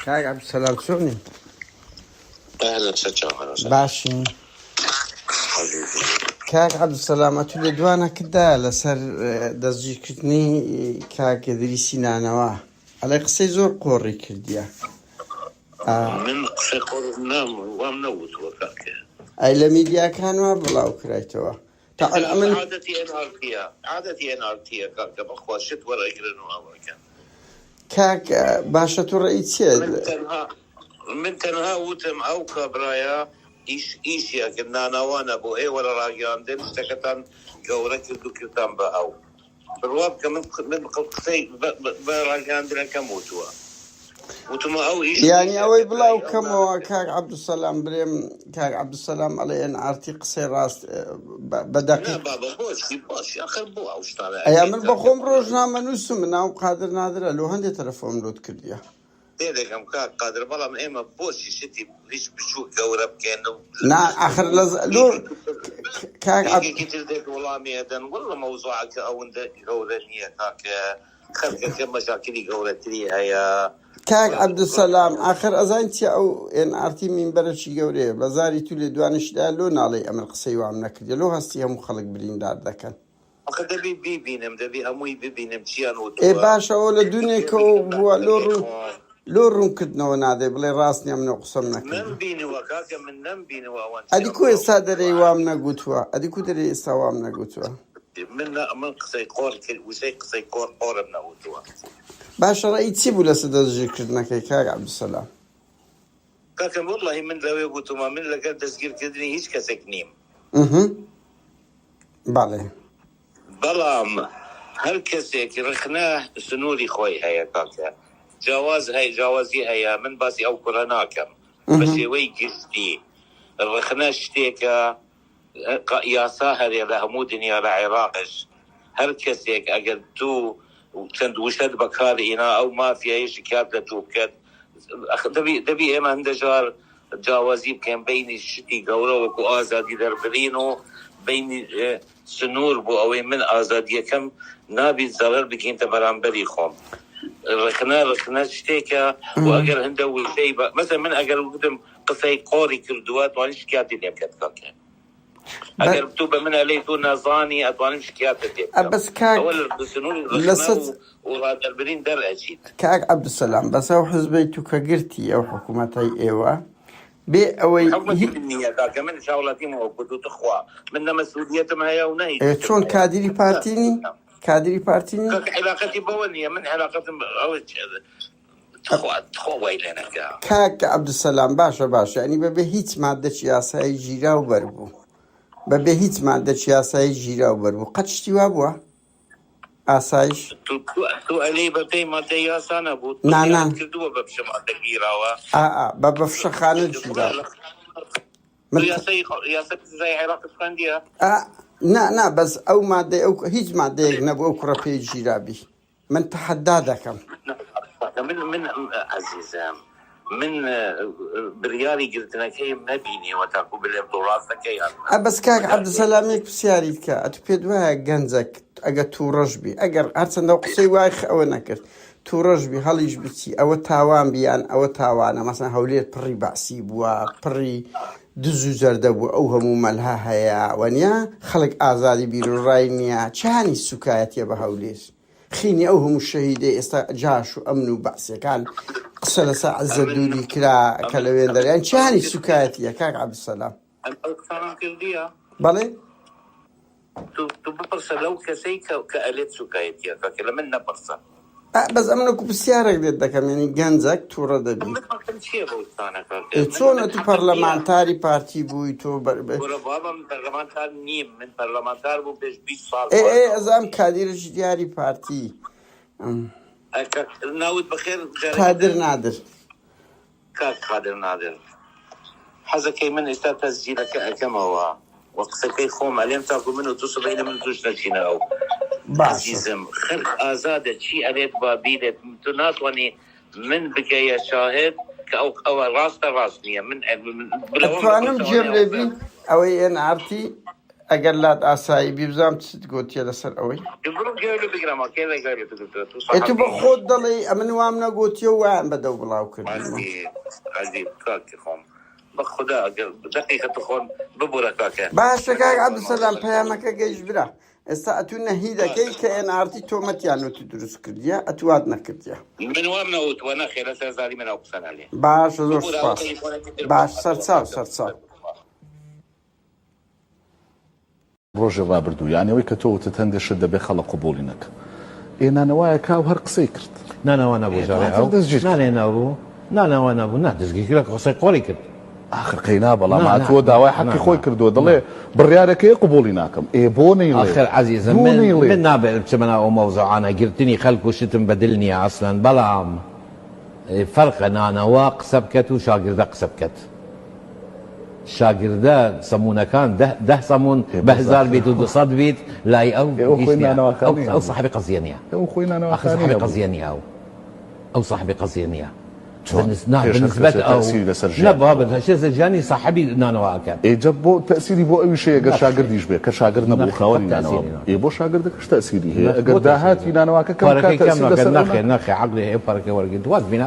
كاك عبد السلام شلوني؟ اهلا سجانا باشين كاك عبد السلام اتولي دوانا كدا لسر دزجي كتني كاك دريسي نانوا على قصي زور قوري كرديا من قصي قور نام ومنوت وكاك اي لميديا كانوا بلاو كرايتوا عادتي انارتيا كاك بخوا شت ولا يقرنوا كان كاك باشا الرئيسية من تنها وتم او كبرايا ايش يا كنا نوانا بو اي ولا راجان دين استكتان قورك الدكتان باو بالواب كمن قصي براجان دين كموتوا وتما او ايش يعني اوي بلاو كمو كاك عبد السلام بريم كاك عبد السلام علي ان ارتي قصي راس بدقيق لا بابا بوش اخر بو اوش طالع ايام من بخوم روجنا منوسو مناو قادر نادر لو هندي تلفون لود كرديا ديدكم كاك قادر والله ما اما بوش شتي ليش بشو قورب كانه نا اخر لو كاك عبد كتير والله ميدان والله موضوعك او انت قورنيه كاك خلك كم مشاكل قورتري هيا كاك عبد السلام اخر ازانتي او ان ارتي من برشي قوري بزاري تولي دوانش دالو نالي امر قصي وعم نكدي لو هستي هم خلق برين دار دكن اخذ دبي بينم دبي اموي بينم شيان وتو اي باشا ولا دنيا كو لورون كدنا ونادي بلي راسني من قسم نكدي من بيني وكاك من نم بيني وان ادي كو صادري وامنا قوتوا ادي كو دري استوامنا قوتوا من قصي قور وسي قصي قوربنا وتو باشا رأيت ولا سدزجي كردنا كاك عبد السلام كاك والله من لو يقول ما من لقد تسجيل كدني هيك كسكنيم بالي بلام هل كسيك رخناه سنوري خوي هيا كاكا جوازي هيا من باسي او كرناكم بس وي قصدي رخناه شتيكا يا ساهر يا لهمودني يا لعراقش هل كسيك اقل تو وكند وشد بكاري هنا او ما في اي شكايات لتوكد دبي اما هندجار جوازي كان بين الشتي قوله وكو ازادي دربرينو بين سنور بو اوي من ازاديه كم نابي زرر بكين تبرانبري خوم رخنا شتيكا واجر هندو شيء مثلا من اجر قدم قصي قوري كردوات وان شكايات اللي كتكاك اجر بتوبه من عليتو نظاني اتوان شكايات اللي بس كاك اول بسنور رخنا وهذا البرين در اجيد كاك عبد السلام بس او حزبيتو كقرتي او حكومتي ايوه بي اوي حكومتي النية ذاك من شغلاتي ما وقدو تخوا من مسؤوليتهم هيا ونهي شلون كادري بارتيني علاقتي بونية من علاقتهم تخوا ويلنا كاك عبد السلام باشا يعني ببي هيت مادة سياسة جيرا وبربو ببي هيت مادة سياسة جيرا وبربو قد اشتوا بوا آسايش تو علي ببي مادة ياسانا بود نعم كردوا ببش مادة جيرا ببفش خانة جيرا ياسا زي عراق فانديا نا بس او مادة او هيج مادة نبو او كرابي جيرابي من تحدادكم من عزيزام من بريالي قلت لك هي مبيني وتاكو بالابدوراسك يا بس كاك عبد السلام يك بسياري كا اتبيدوا جنزك اجا تورجبي اجر هرسن دو قصي واخ او نكر تورجبي هليج بتي او تاوان بيان او تاوانا مثلا هوليت بري باسي بوا بري دزو زردبو او همو ملها هيا ونيا خلق آزادي بيرو راينيا چهاني سكايت يا بهوليس خيني او همو الشهيدي جاشو امنو بأسي كان قصة ساعة زدولي كلاوين در يعني چهاني سكايت يا كاك عبد السلام القصة كردية بالي تو ببرسة لو كسي كأليت سكايت يا كاك لمن نبرسة بس امنكو بسيارك دكم يعني جنزك تورا دبي شلون تو برلمانتاري بارتي بوي تو بابا من برلمانتار نيم من برلمانتار بو بيش 20 سال ايه ازام كادير جدياري بارتي ناود بخير قادر نادر قادر نادر حزكي من استاذ تسجيلك كما هو وقصكي خوم عليهم تاكو منه تصبحين من تشتكينا او عزيزم خلق آزادة شيء عليك بابيلة تناطوني من بكي شاهد أو راستا راسنية من أتوانم جملة بي أو ين عرتي ئەگەر لات ئاسایی بیبزام چت گوتیە لەسەر ئەوەی يقولون قالوا بقرا كذا قالوا ئێتو بە خۆت دەڵێ ئەمن وام نەگوتیە وایان بەدەو بڵاو کردی عزيز كاكي خون بخدا دقيقة خون ببورا كاكا باشە کاک عەبدولسەلام پەیامەکە گەیشت برا ئێستا ئەتو نەهی دەکەی کە NRT تۆمەتیان وتی دروست کردیە ئەتوات نەکردیە من وام نوت وانا خير سازالي من أقصان عليه باشە زۆر سپاس باش سەرچاو سەرچاو ڕۆژێ ڕابردوو یانەوەی کە تۆوتت هەندێک شت دەبێ خەڵک قبوڵی نەکە ئێنانەوەیە کاو هەر قسەی کرد نانەوە نەبوو جارێ ئەو نانێ نەبوو نانەوە نەبوو نادەستگی کرد قسەی قۆڵی کرد آخر قەینا بەڵام هاتووە داوای حەقی خۆی کردووە دەڵێ بڕیارەکەی قبوڵی ناکەم بۆ نەیڵێ آخر عزیزم من نابێت بچمە ئەو مەوزوعانە گرتنی خەڵک و شتم بەدل نییە ئەسڵەن بەڵام فەرقە نانەوە قسە بکەت و شاگردە قسە بکەت شاگردە سەمونەکان ده سەمون بە هزار بیت و 200 بیت لای ئەو صاحبی قەزیە نییە صاحبی قەزیە نییە ئەو صاحبی قەزیە نییە بالنسبة أو لا بابا شيء جاني صاحبي نانوا أكاد إيجاب بو تأثيري بو أي شيء أجر شاگرد يشبه كشاگرد نبو خواني نانوا يبو شاگرد كش تأثيري هي أجر داهات نانوا كم تأثير نخي عقلي هي فرق ورقد واز بنا